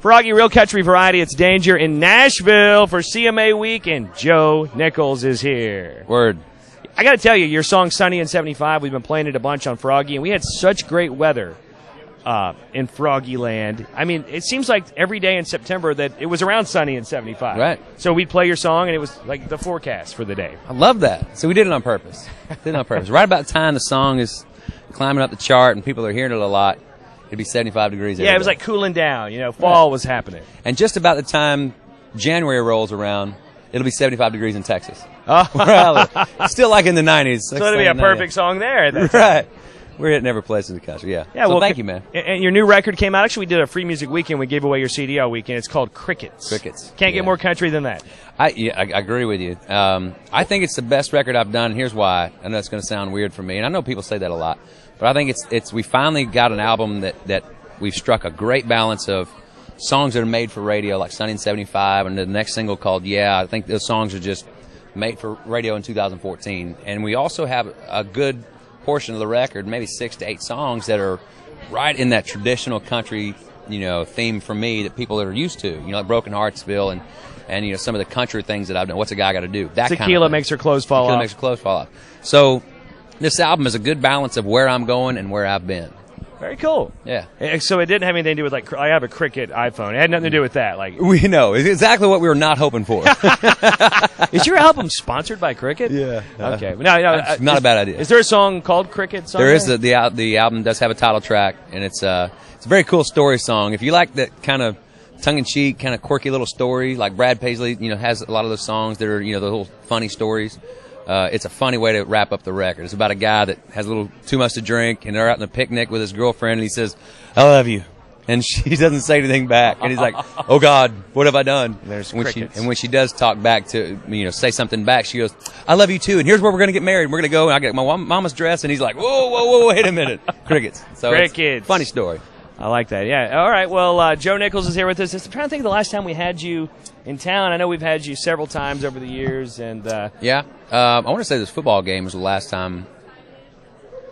Froggy, real country variety. It's Danger in Nashville for CMA Week, and Joe Nichols is here. Word. I got to tell you, your song Sunny in 75, we've been playing it a bunch on Froggy, and we had such great weather in Froggy land. I mean, it seems like every day in September that it was around sunny in 75. Right. So we'd play your song, and it was like the forecast for the day. I love that. So we did it on purpose. Right about the time the song is climbing up the chart and people are hearing it a lot, it'd be 75 degrees. Yeah, it was like cooling down. Fall was happening. And just about the time January rolls around, it'll be 75 degrees in Texas. Oh. Still like in the 90s. So it'll be a perfect song there at that time. Right. We're hitting every place in the country, yeah. Yeah, so well, thank you, man. And your new record came out. Actually, we did a free music weekend. We gave away your CD all weekend. It's called Crickets. Can't get more country than that. I agree with you. I think it's the best record I've done, and here's why. I know it's going to sound weird for me, and I know people say that a lot, but I think it's we finally got an album that we've struck a great balance of songs that are made for radio, like Sunny in 75, and the next single called Yeah. I think those songs are just made for radio in 2014. And we also have a good portion of the record, maybe 6 to 8 songs that are right in that traditional country, theme for me that people are used to, like Broken Heartsville and some of the country things that I've done. What's a guy got to do? That Tequila kind of thing. makes her clothes fall off. Tequila makes her clothes fall off. So this album is a good balance of where I'm going and where I've been. Very cool. Yeah. So it didn't have anything to do with, I have a Cricket iPhone. It had nothing to do with that. We know. It's exactly what we were not hoping for. Is your album sponsored by Cricket? Yeah. Okay. That's not a bad idea. Is there a song called Cricket? There is. The album does have a title track, and it's a very cool story song. If you like that kind of tongue-in-cheek, kind of quirky little story, like Brad Paisley, has a lot of those songs that are, the little funny stories. It's a funny way to wrap up the record. It's about a guy that has a little too much to drink, and they're out on a picnic with his girlfriend, and he says, "I love you," and she doesn't say anything back, and he's like, "Oh God, what have I done?" And when she does talk back to, say something back, she goes, "I love you too, and here's where we're gonna get married. We're gonna go, and I get my mama's dress," and he's like, "Whoa, wait a minute, crickets." So Crickets. Funny story. I like that. Yeah. All right. Well, Joe Nichols is here with us. I'm trying to think of the last time we had you in town. I know we've had you several times over the years, and yeah. I want to say this football game was the last time.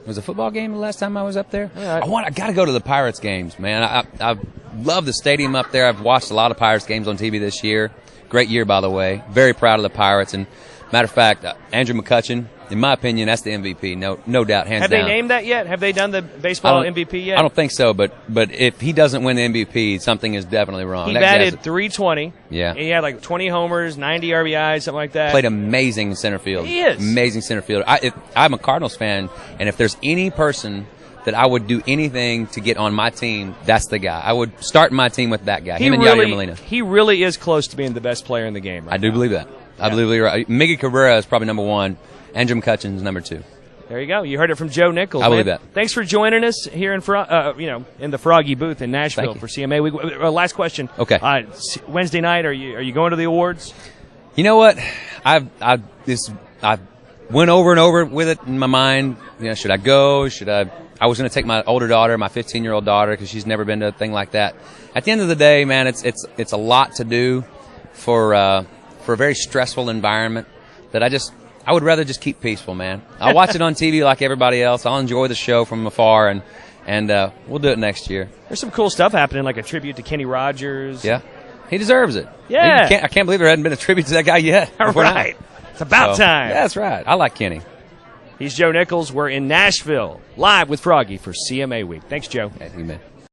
Was the football game the last time I was up there? Yeah. I got to go to the Pirates games, man. I love the stadium up there. I've watched a lot of Pirates games on TV this year. Great year, by the way. Very proud of the Pirates. And matter of fact, Andrew McCutchen, in my opinion, that's the MVP. No doubt, hands down. Have they named that yet? Have they done the baseball MVP yet? I don't think so, but if he doesn't win the MVP, something is definitely wrong. He batted .320. Yeah. And he had like 20 homers, 90 RBIs, something like that. Played amazing in center field. He is. Amazing center field. I'm a Cardinals fan, and if there's any person that I would do anything to get on my team, that's the guy. I would start my team with that guy, him and Yadier Molina. He really is close to being the best player in the game right I do now. believe that. Yeah. I believe you're right. Miggy Cabrera is probably number 1. Andrew McCutchen's number 2. There you go. You heard it from Joe Nichols. I believe that. Thanks for joining us here in the Froggy booth in Nashville for CMA Week. Last question. Okay. Wednesday night, are you going to the awards? You know what? I went over and over with it in my mind. Should I go? Should I? I was going to take my older daughter, my 15-year-old daughter, because she's never been to a thing like that. At the end of the day, man, it's a lot to do for a very stressful environment that I would rather just keep peaceful, man. I'll watch it on TV like everybody else. I'll enjoy the show from afar, and we'll do it next year. There's some cool stuff happening, like a tribute to Kenny Rogers. Yeah. He deserves it. Yeah. I can't believe there hadn't been a tribute to that guy yet. All right. It's about time. Yeah, that's right. I like Kenny. He's Joe Nichols. We're in Nashville, live with Froggy for CMA Week. Thanks, Joe. Amen.